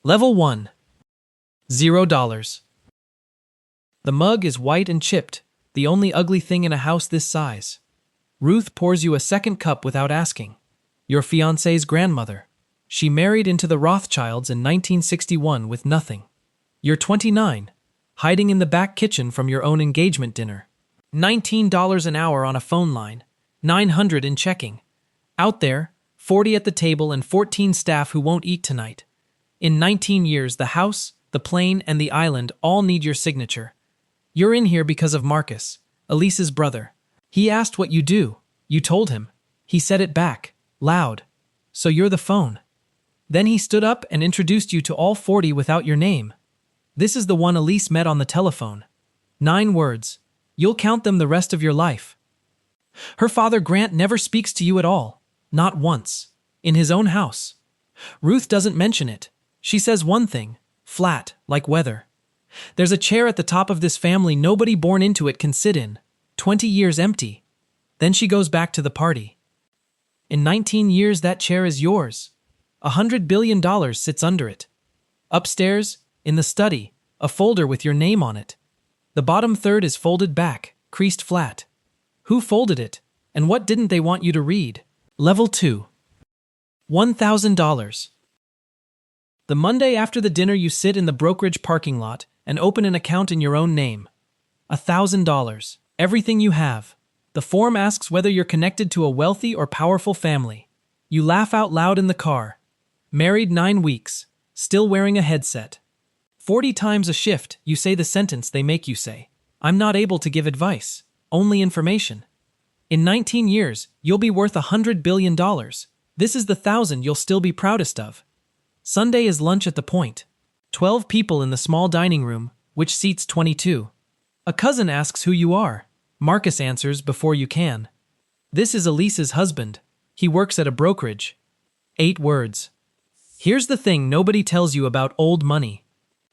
Level 1. $0. The mug is white and chipped, the only ugly thing in a house this size. Ruth pours you a second cup without asking. Your fiancée's grandmother. She married into the Rothschilds in 1961 with nothing. You're 29, hiding in the back kitchen from your own engagement dinner. $19 an hour on a phone line, $900 in checking. Out there, 40 at the table and 14 staff who won't eat tonight. In 19 years, the house, the plane, and the island all need your signature. You're in here because of Marcus, Elise's brother. He asked what you do. You told him. He said it back, loud. So you're the phone. Then he stood up and introduced you to all 40 without your name. This is the one Elise met on the telephone. 9 words. You'll count them the rest of your life. Her father Grant never speaks to you at all. Not once. In his own house. Ruth doesn't mention it. She says one thing, flat, like weather. There's a chair at the top of this family nobody born into it can sit in. 20 years empty. Then she goes back to the party. In 19 years that chair is yours. $100 billion sits under it. Upstairs, in the study, a folder with your name on it. The bottom third is folded back, creased flat. Who folded it, and what didn't they want you to read? Level 2. $1,000. The Monday after the dinner you sit in the brokerage parking lot and open an account in your own name. $1,000. Everything you have. The form asks whether you're connected to a wealthy or powerful family. You laugh out loud in the car. Married 9 weeks. Still wearing a headset. 40 times a shift, you say the sentence they make you say. I'm not able to give advice. Only information. In 19 years, you'll be worth $100 billion. This is the 1,000 you'll still be proudest of. Sunday is lunch at the Point. 12 people in the small dining room, which seats 22. A cousin asks who you are. Marcus answers before you can. This is Elise's husband. He works at a brokerage. 8 words. Here's the thing nobody tells you about old money.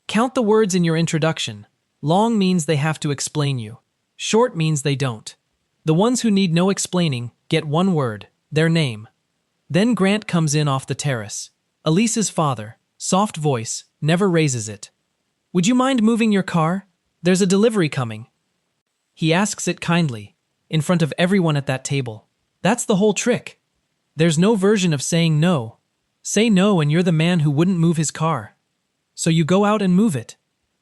Count the words in your introduction. Long means they have to explain you. Short means they don't. The ones who need no explaining get 1 word, their name. Then Grant comes in off the terrace. Elise's father, soft voice, never raises it. Would you mind moving your car? There's a delivery coming. He asks it kindly, in front of everyone at that table. That's the whole trick. There's no version of saying no. Say no and you're the man who wouldn't move his car. So you go out and move it.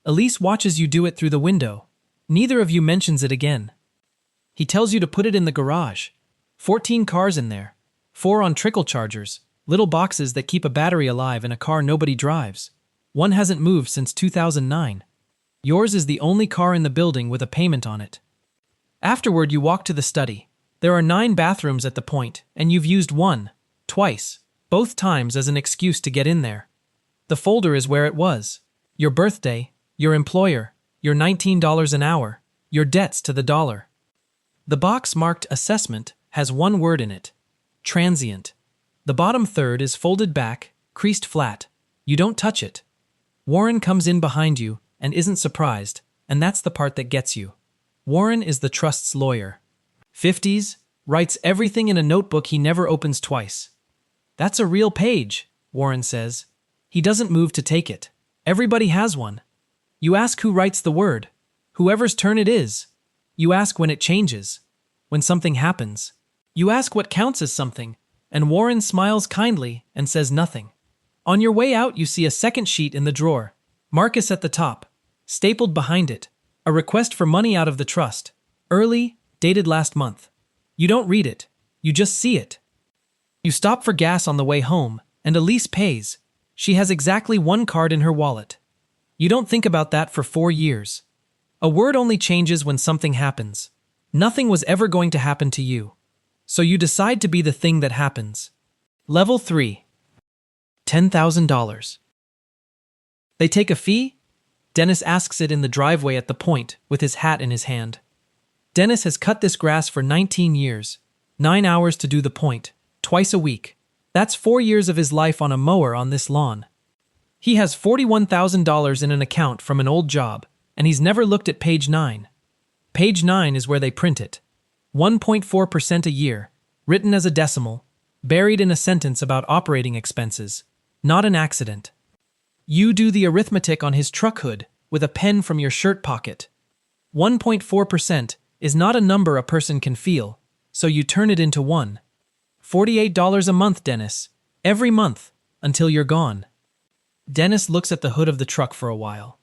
Elise watches you do it through the window. Neither of you mentions it again. He tells you to put it in the garage. 14 cars in there. 4 on trickle chargers, little boxes that keep a battery alive in a car nobody drives. One hasn't moved since 2009. Yours is the only car in the building with a payment on it. Afterward, you walk to the study. There are 9 bathrooms at the Point, and you've used one, twice, both times as an excuse to get in there. The folder is where it was. Your birthday, your employer, your $19 an hour, your debts to the dollar. The box marked assessment has 1 word in it. Transient. The bottom third is folded back, creased flat. You don't touch it. Warren comes in behind you and isn't surprised, and that's the part that gets you. Warren is the trust's lawyer. 50s, writes everything in a notebook he never opens twice. That's a real page, Warren says. He doesn't move to take it. Everybody has one. You ask who writes the word. Whoever's turn it is. You ask when it changes. When something happens. You ask what counts as something, and Warren smiles kindly and says nothing. On your way out, you see a second sheet in the drawer. Marcus at the top. Stapled behind it. A request for money out of the trust. Early, dated last month. You don't read it. You just see it. You stop for gas on the way home, and Elise pays. She has exactly 1 card in her wallet. You don't think about that for 4 years. A word only changes when something happens. Nothing was ever going to happen to you. So you decide to be the thing that happens. Level 3. $10,000. They take a fee? Dennis asks it in the driveway at the Point, with his hat in his hand. Dennis has cut this grass for 19 years. 9 hours to do the Point, twice a week. That's 4 years of his life on a mower on this lawn. He has $41,000 in an account from an old job, and he's never looked at page 9. Page 9 is where they print it. 1.4% a year, written as a decimal, buried in a sentence about operating expenses. Not an accident. You do the arithmetic on his truck hood with a pen from your shirt pocket. 1.4% is not a number a person can feel, so you turn it into one. $48 a month, Dennis. Every month, until you're gone. Dennis looks at the hood of the truck for a while.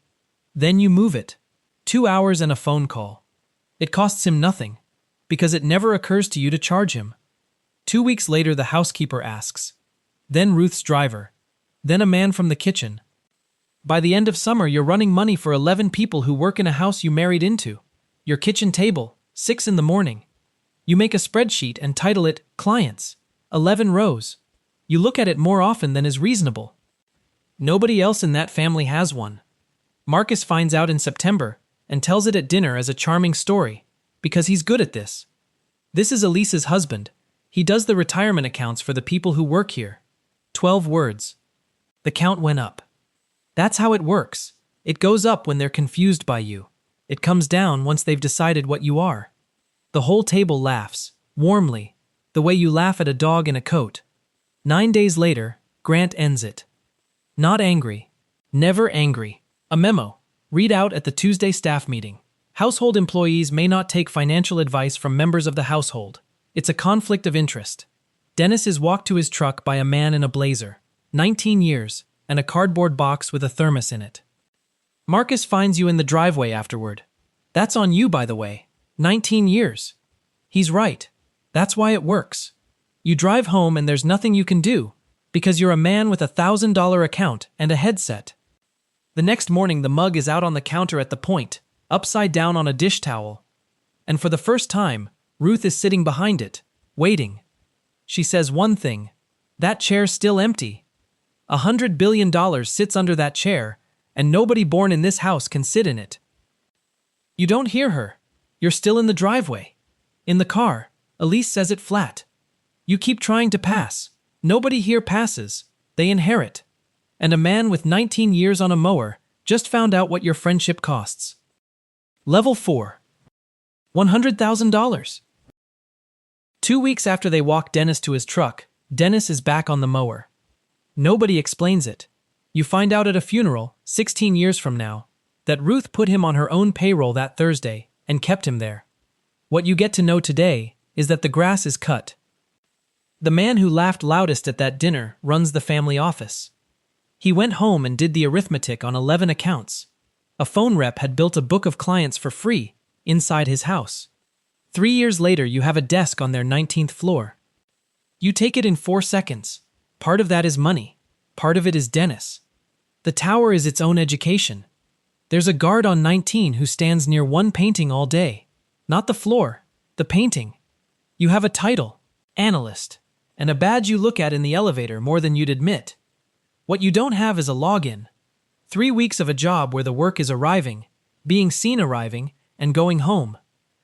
Then you move it. 2 hours and a phone call. It costs him nothing, because it never occurs to you to charge him. 2 weeks later, the housekeeper asks. Then Ruth's driver. Then a man from the kitchen. By the end of summer, you're running money for 11 people who work in a house you married into. Your kitchen table, 6 in the morning. You make a spreadsheet and title it Clients. 11 rows. You look at it more often than is reasonable. Nobody else in that family has one. Marcus finds out in September and tells it at dinner as a charming story, because he's good at this. This is Elise's husband. He does the retirement accounts for the people who work here. 12 words. The count went up. That's how it works. It goes up when they're confused by you. It comes down once they've decided what you are. The whole table laughs, warmly, the way you laugh at a dog in a coat. 9 days later, Grant ends it. Not angry. Never angry. A memo. Read out at the Tuesday staff meeting. Household employees may not take financial advice from members of the household. It's a conflict of interest. Dennis is walked to his truck by a man in a blazer. 19 years, and a cardboard box with a thermos in it. Marcus finds you in the driveway afterward. That's on you, by the way. 19 years. He's right. That's why it works. You drive home and there's nothing you can do, because you're a man with a $1,000 account and a headset. The next morning, the mug is out on the counter at the point, upside down on a dish towel. And for the first time, Ruth is sitting behind it, waiting. She says one thing. That chair's still empty. $100 billion sits under that chair, and nobody born in this house can sit in it. You don't hear her. You're still in the driveway. In the car, Elise says it flat. You keep trying to pass. Nobody here passes. They inherit. And a man with 19 years on a mower just found out what your friendship costs. Level 4. $100,000. 2 weeks after they walk Dennis to his truck, Dennis is back on the mower. Nobody explains it. You find out at a funeral, 16 years from now, that Ruth put him on her own payroll that Thursday and kept him there. What you get to know today is that the grass is cut. The man who laughed loudest at that dinner runs the family office. He went home and did the arithmetic on 11 accounts. A phone rep had built a book of clients for free inside his house. 3 years later, you have a desk on their 19th floor. You take it in 4 seconds. Part of that is money. Part of it is Dennis. The tower is its own education. There's a guard on 19 who stands near one painting all day. Not the floor, the painting. You have a title, analyst, and a badge you look at in the elevator more than you'd admit. What you don't have is a login. 3 weeks of a job where the work is arriving, being seen arriving, and going home.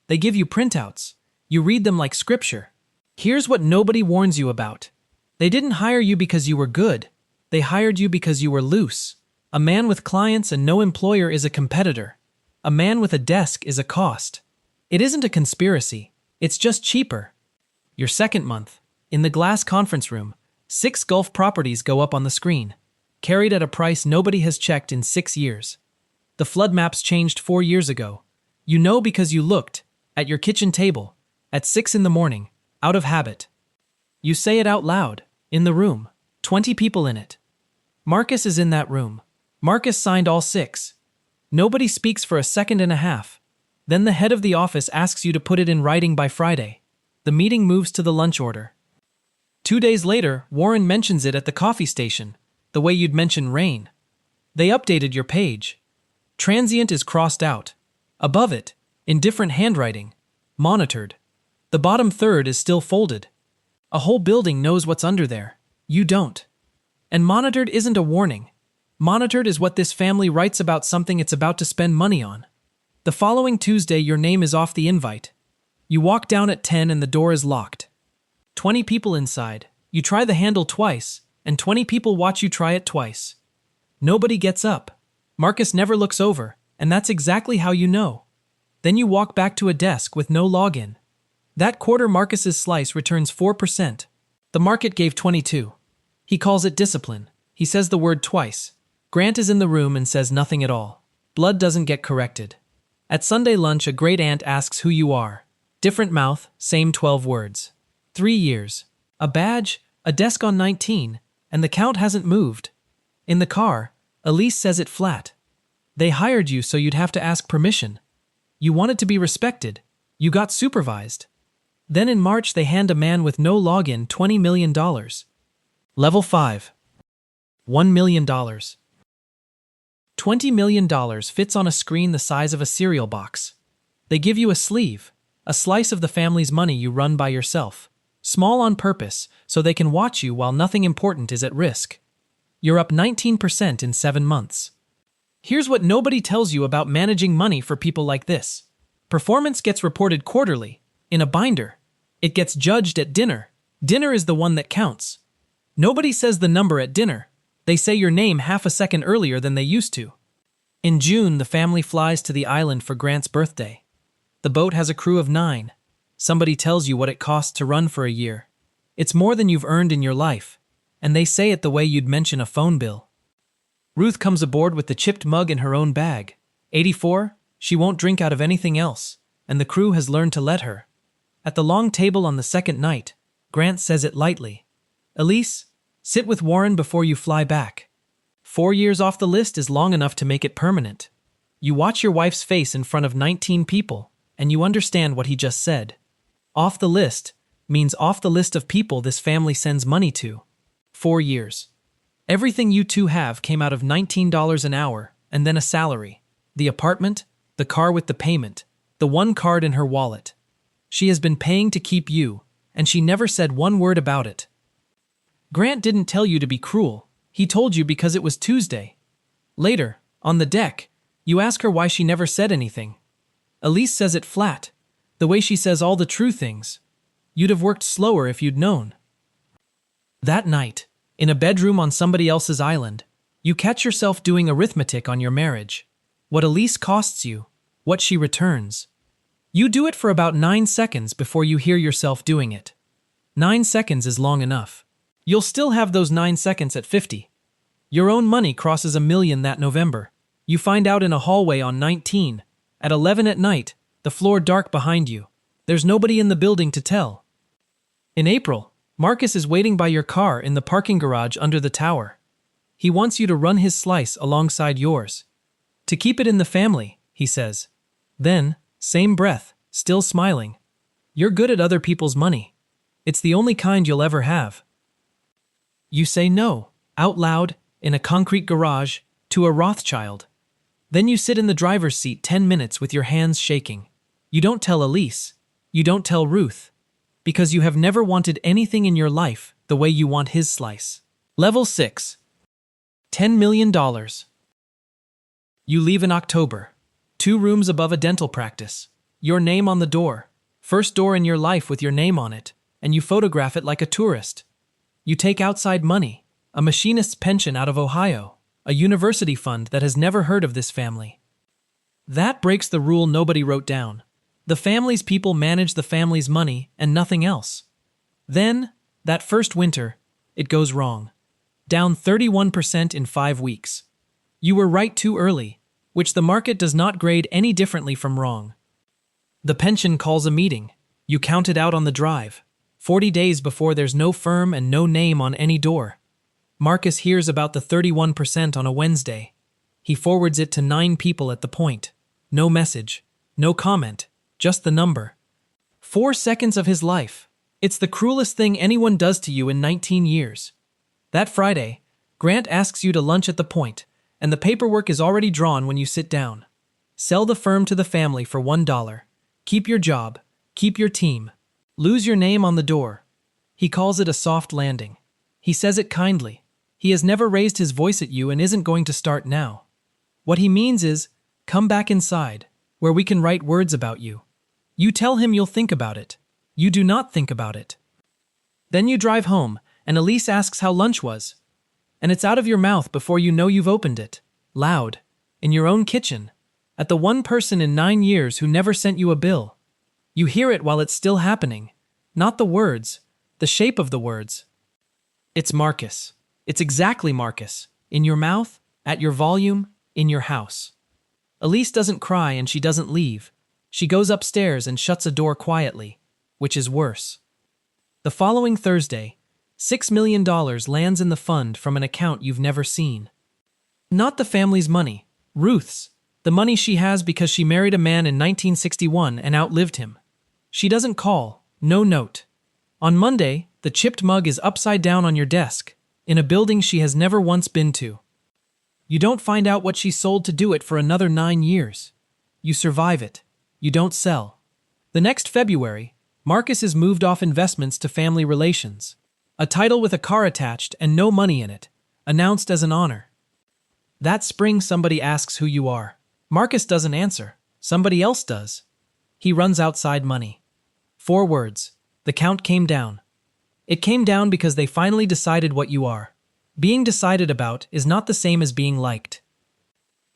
They give you printouts. You read them like scripture. Here's what nobody warns you about. They didn't hire you because you were good. They hired you because you were loose. A man with clients and no employer is a competitor. A man with a desk is a cost. It isn't a conspiracy. It's just cheaper. Your second month, in the glass conference room, 6 Gulf properties go up on the screen, carried at a price nobody has checked in 6 years. The flood maps changed 4 years ago. You know because you looked, at your kitchen table, at 6 in the morning, out of habit. You say it out loud, in the room, 20 people in it. Marcus is in that room. Marcus signed all 6. Nobody speaks for a second and a half. Then the head of the office asks you to put it in writing by Friday. The meeting moves to the lunch order. 2 days later, Warren mentions it at the coffee station, the way you'd mention rain. They updated your page. Transient is crossed out. Above it, in different handwriting, monitored. The bottom third is still folded. A whole building knows what's under there. You don't. And monitored isn't a warning. Monitored is what this family writes about something it's about to spend money on. The following Tuesday, your name is off the invite. You walk down at 10 and the door is locked. 20 people inside. You try the handle twice, and 20 people watch you try it twice. Nobody gets up. Marcus never looks over, and that's exactly how you know. Then you walk back to a desk with no login. That quarter, Marcus's slice returns 4%. The market gave 22. He calls it discipline. He says the word twice. Grant is in the room and says nothing at all. Blood doesn't get corrected. At Sunday lunch, a great aunt asks who you are. Different mouth, same 12 words. 3 years. A badge, a desk on 19, and the count hasn't moved. In the car, Elise says it flat. They hired you so you'd have to ask permission. You wanted to be respected. You got supervised. Then in March, they hand a man with no login $20 million. Level 5. $1 million. $20 million fits on a screen the size of a cereal box. They give you a sleeve, a slice of the family's money you run by yourself. Small on purpose, so they can watch you while nothing important is at risk. You're up 19% in 7 months. Here's what nobody tells you about managing money for people like this. Performance gets reported quarterly, in a binder. It gets judged at dinner. Dinner is the one that counts. Nobody says the number at dinner. They say your name half a second earlier than they used to. In June, the family flies to the island for Grant's birthday. The boat has a crew of 9. Somebody tells you what it costs to run for a year. It's more than you've earned in your life, and they say it the way you'd mention a phone bill. Ruth comes aboard with the chipped mug in her own bag. 84, she won't drink out of anything else, and the crew has learned to let her. At the long table on the second night, Grant says it lightly. Elise, sit with Warren before you fly back. 4 years off the list is long enough to make it permanent. You watch your wife's face in front of 19 people, and you understand what he just said. Off the list means off the list of people this family sends money to. 4 years. Everything you two have came out of $19 an hour, and then a salary. The apartment, the car with the payment, the one card in her wallet. She has been paying to keep you, and she never said one word about it. Grant didn't tell you to be cruel. He told you because it was Tuesday. Later, on the deck, you ask her why she never said anything. Elise says it flat, the way she says all the true things. You'd have worked slower if you'd known. That night, in a bedroom on somebody else's island, you catch yourself doing arithmetic on your marriage. What Elise costs you, what she returns. You do it for about 9 seconds before you hear yourself doing it. 9 seconds is long enough. You'll still have those 9 seconds at 50. Your own money crosses $1 million that November. You find out in a hallway on 19. At 11 at night, the floor dark behind you. There's nobody in the building to tell. In April, Marcus is waiting by your car in the parking garage under the tower. He wants you to run his slice alongside yours. To keep it in the family, he says. Then, same breath, still smiling. You're good at other people's money. It's the only kind you'll ever have. You say no, out loud, in a concrete garage, to a Rothschild. Then you sit in the driver's seat 10 minutes with your hands shaking. You don't tell Elise. You don't tell Ruth. Because you have never wanted anything in your life the way you want his slice. Level 6. $10 million. You leave in October. 2 rooms above a dental practice. Your name on the door. First door in your life with your name on it, and you photograph it like a tourist. You take outside money, a machinist's pension out of Ohio, a university fund that has never heard of this family. That breaks the rule nobody wrote down. The family's people manage the family's money and nothing else. Then, that first winter, it goes wrong. Down 31% in 5 weeks. You were right too early, which the market does not grade any differently from wrong. The pension calls a meeting. You count it out on the drive. 40 days before there's no firm and no name on any door. Marcus hears about the 31% on a Wednesday. He forwards it to 9 people at the point. No message, no comment, just the number. 4 seconds of his life. It's the cruelest thing anyone does to you in 19 years. That Friday, Grant asks you to lunch at the point, and the paperwork is already drawn when you sit down. Sell the firm to the family for $1. Keep your job. Keep your team. Lose your name on the door. He calls it a soft landing. He says it kindly. He has never raised his voice at you and isn't going to start now. What he means is, come back inside, where we can write words about you. You tell him you'll think about it. You do not think about it. Then you drive home, and Elise asks how lunch was. And it's out of your mouth before you know you've opened it. Loud. In your own kitchen. At the one person in 9 years who never sent you a bill. You hear it while it's still happening. Not the words. The shape of the words. It's Marcus. It's exactly Marcus. In your mouth, At your volume, in your house. Elise doesn't cry and she doesn't leave. She goes upstairs and shuts a door quietly, which is worse. The following Thursday, $6 million lands in the fund from an account you've never seen. Not the family's money, Ruth's, the money she has because she married a man in 1961 and outlived him. She doesn't call, no note. On Monday, the chipped mug is upside down on your desk, in a building she has never once been to. You don't find out what she sold to do it for another 9 years. You survive it. You don't sell. The next February, Marcus is moved off investments to family relations. A title with a car attached and no money in it, announced as an honor. That spring somebody asks who you are. Marcus doesn't answer. Somebody else does. He runs outside money. 4 words. The count came down. It came down because they finally decided what you are. Being decided about is not the same as being liked.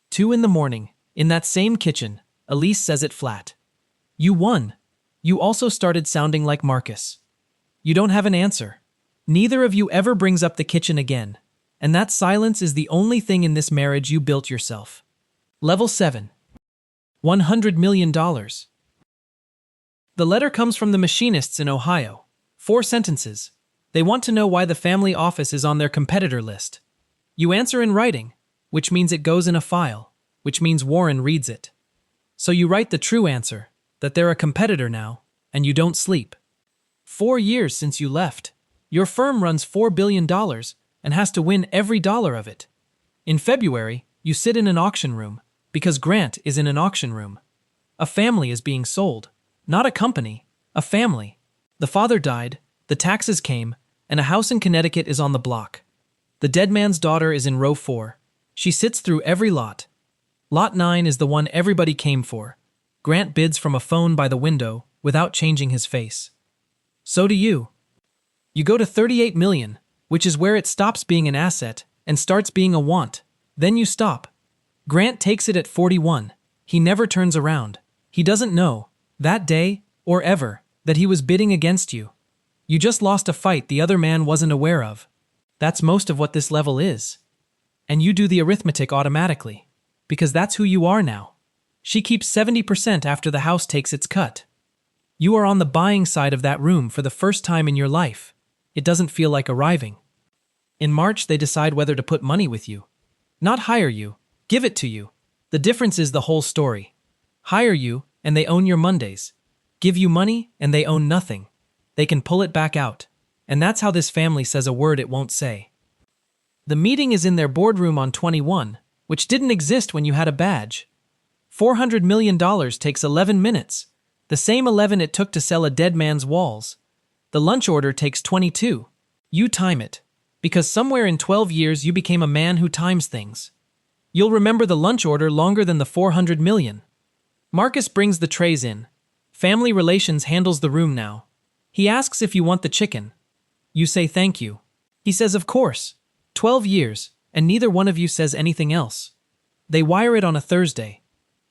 2 a.m, in that same kitchen, Elise says it flat. You won. You also started sounding like Marcus. You don't have an answer. Neither of you ever brings up the kitchen again, and that silence is the only thing in this marriage you built yourself. Level 7. $100 million. The letter comes from the machinists in Ohio. 4 sentences. They want to know why the family office is on their competitor list. You answer in writing, which means it goes in a file, which means Warren reads it. So you write the true answer, that they're a competitor now, and you don't sleep. 4 years since you left. Your firm runs $4 billion and has to win every dollar of it. In February, you sit in an auction room, because Grant is in an auction room. A family is being sold. Not a company, a family. The father died, the taxes came, and a house in Connecticut is on the block. The dead man's daughter is in row 4. She sits through every lot. Lot 9 is the one everybody came for. Grant bids from a phone by the window without changing his face. So do you. You go to 38 million, which is where it stops being an asset and starts being a want. Then you stop. Grant takes it at 41. He never turns around. He doesn't know, that day, or ever, that he was bidding against you. You just lost a fight the other man wasn't aware of. That's most of what this level is. And you do the arithmetic automatically, because that's who you are now. She keeps 70% after the house takes its cut. You are on the buying side of that room for the first time in your life. It doesn't feel like arriving. In March, they decide whether to put money with you. Not hire you, give it to you. The difference is the whole story. Hire you, and they own your Mondays. Give you money, and they own nothing. They can pull it back out. And that's how this family says a word it won't say. The meeting is in their boardroom on 21, which didn't exist when you had a badge. $400 million takes 11 minutes, the same 11 it took to sell a dead man's walls. The lunch order takes 22. You time it, because somewhere in 12 years you became a man who times things. You'll remember the lunch order longer than the 400 million. Marcus brings the trays in. Family Relations handles the room now. He asks if you want the chicken. You say thank you. He says of course. 12 years, and neither one of you says anything else. They wire it on a Thursday.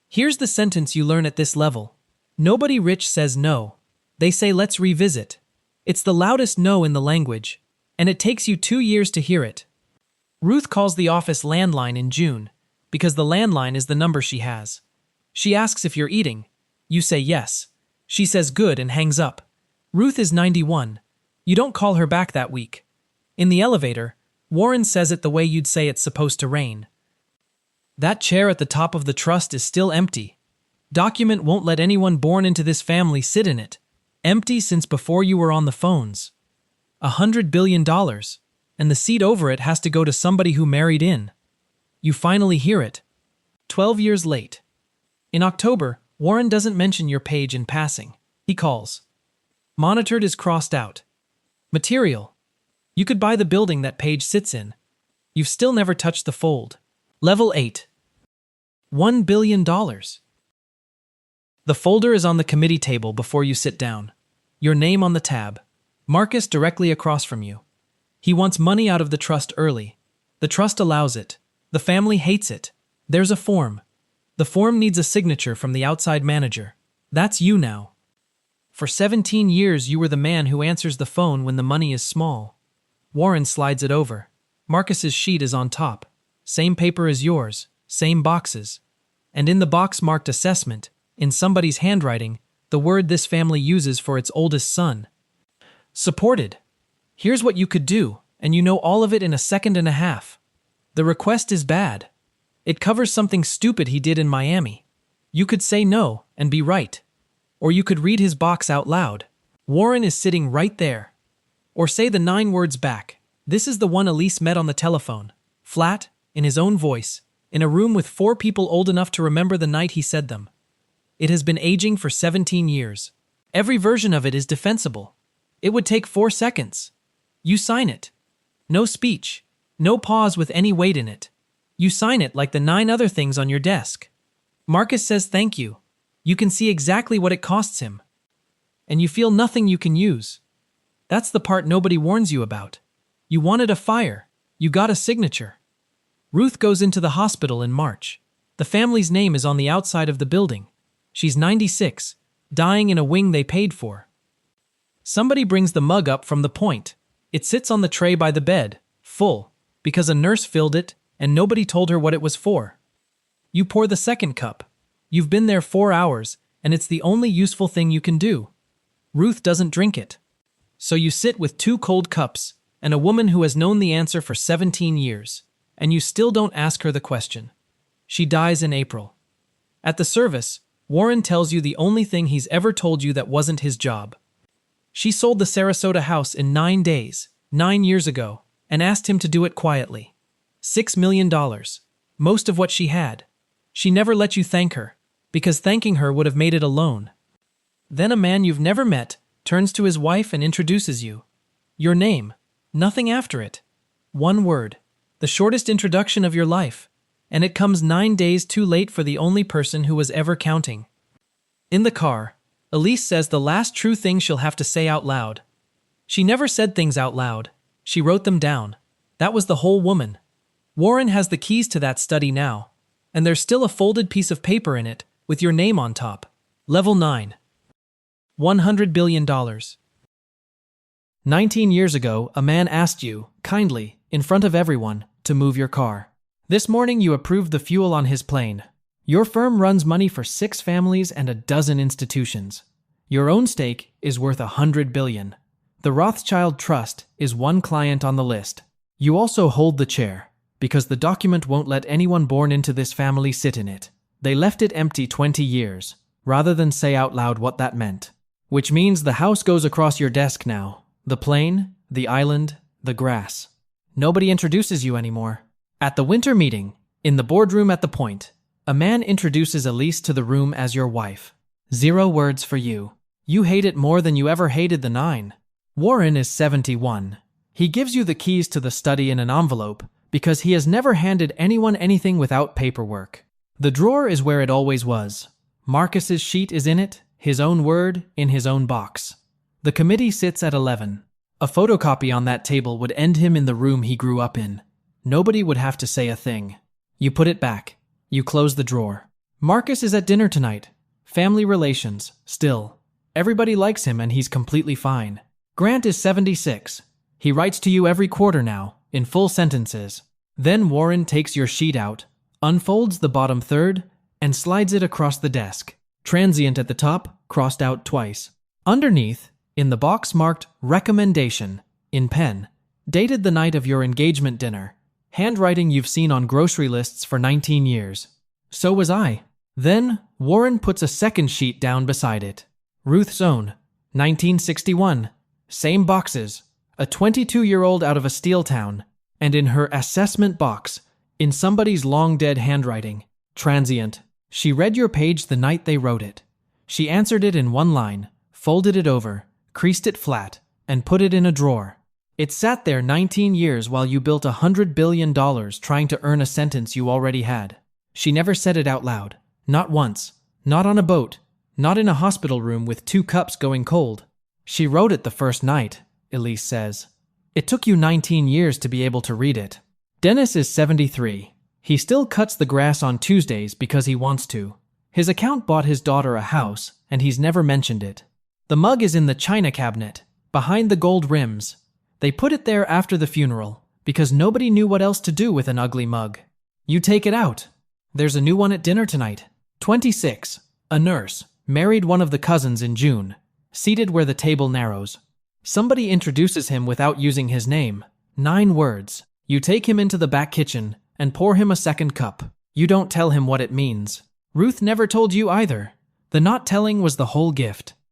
Here's the sentence you learn at this level. Nobody rich says no. They say let's revisit. It's the loudest no in the language, and it takes you 2 years to hear it. Ruth calls the office landline in June, because the landline is the number she has. She asks if you're eating. You say yes. She says good and hangs up. Ruth is 91. You don't call her back that week. In the elevator, Warren says it the way you'd say it's supposed to rain. That chair at the top of the trust is still empty. Document won't let anyone born into this family sit in it. Empty since before you were on the phones. $100 billion, and the seat over it has to go to somebody who married in. You finally hear it. 12 years late. In October, Warren doesn't mention your page in passing. He calls. Monitored is crossed out. Material. You could buy the building that page sits in. You've still never touched the fold. Level 8. $1 billion. The folder is on the committee table before you sit down. Your name on the tab. Marcus directly across from you. He wants money out of the trust early. The trust allows it. The family hates it. There's a form. The form needs a signature from the outside manager. That's you now. For 17 years you were the man who answers the phone when the money is small. Warren slides it over. Marcus's sheet is on top. Same paper as yours, same boxes. And in the box marked assessment, in somebody's handwriting, the word this family uses for its oldest son. Supported. Here's what you could do, and you know all of it in a second and a half. The request is bad. It covers something stupid he did in Miami. You could say no and be right. Or you could read his box out loud. Warren is sitting right there. Or say the 9 words back. This is the one Elise met on the telephone. Flat, in his own voice, in a room with 4 people old enough to remember the night he said them. It has been aging for 17 years. Every version of it is defensible. It would take 4 seconds. You sign it. No speech. No pause with any weight in it. You sign it like the 9 other things on your desk. Marcus says thank you. You can see exactly what it costs him. And you feel nothing you can use. That's the part nobody warns you about. You wanted a fire. You got a signature. Ruth goes into the hospital in March. The family's name is on the outside of the building. She's 96, dying in a wing they paid for. Somebody brings the mug up from the point. It sits on the tray by the bed, full, because a nurse filled it and nobody told her what it was for. You pour the second cup. You've been there 4 hours, and it's the only useful thing you can do. Ruth doesn't drink it. So you sit with 2 cold cups and a woman who has known the answer for 17 years, and you still don't ask her the question. She dies in April. At the service, Warren tells you the only thing he's ever told you that wasn't his job. She sold the Sarasota house in 9 days, 9 years ago, and asked him to do it quietly. $6 million, most of what she had. She never let you thank her, because thanking her would have made it a loan. Then a man you've never met turns to his wife and introduces you. Your name, nothing after it. 1 word, the shortest introduction of your life, and it comes 9 days too late for the only person who was ever counting. In the car, Elise says the last true thing she'll have to say out loud. She never said things out loud. She wrote them down. That was the whole woman. Warren has the keys to that study now, and there's still a folded piece of paper in it with your name on top. Level 9. $100 billion. 19 years ago, a man asked you, kindly, in front of everyone, to move your car. This morning you approved the fuel on his plane. Your firm runs money for 6 families and a dozen institutions. Your own stake is worth $100 billion. The Rothschild Trust is 1 client on the list. You also hold the chair, because the document won't let anyone born into this family sit in it. They left it empty 20 years, rather than say out loud what that meant. Which means the house goes across your desk now. The plane, the island, the grass. Nobody introduces you anymore. At the winter meeting, in the boardroom at the point, a man introduces Elise to the room as your wife. 0 words for you. You hate it more than you ever hated the 9. Warren is 71. He gives you the keys to the study in an envelope because he has never handed anyone anything without paperwork. The drawer is where it always was. Marcus's sheet is in it, his own word, in his own box. The committee sits at 11. A photocopy on that table would end him in the room he grew up in. Nobody would have to say a thing. You put it back. You close the drawer. Marcus is at dinner tonight. Family relations, still. Everybody likes him and he's completely fine. Grant is 76. He writes to you every quarter now, in full sentences. Then Warren takes your sheet out, unfolds the bottom third, and slides it across the desk. Transient at the top, crossed out twice. Underneath, in the box marked Recommendation, in pen, dated the night of your engagement dinner, handwriting you've seen on grocery lists for 19 years. So was I. Then, Warren puts a second sheet down beside it. Ruth's own, 1961. Same boxes. A 22-year-old out of a steel town. And in her assessment box, in somebody's long-dead handwriting, transient. She read your page the night they wrote it. She answered it in 1 line, folded it over, creased it flat, and put it in a drawer. It sat there 19 years while you built $100 billion trying to earn a sentence you already had. She never said it out loud. Not once. Not on a boat. Not in a hospital room with 2 cups going cold. She wrote it the first night, Elise says. It took you 19 years to be able to read it. Dennis is 73. He still cuts the grass on Tuesdays because he wants to. His account bought his daughter a house, and he's never mentioned it. The mug is in the china cabinet, behind the gold rims. They put it there after the funeral, because nobody knew what else to do with an ugly mug. You take it out. There's a new one at dinner tonight. 26. A nurse. Married one of the cousins in June. Seated where the table narrows. Somebody introduces him without using his name. 9 words. You take him into the back kitchen and pour him a second cup. You don't tell him what it means. Ruth never told you either. The not telling was the whole gift.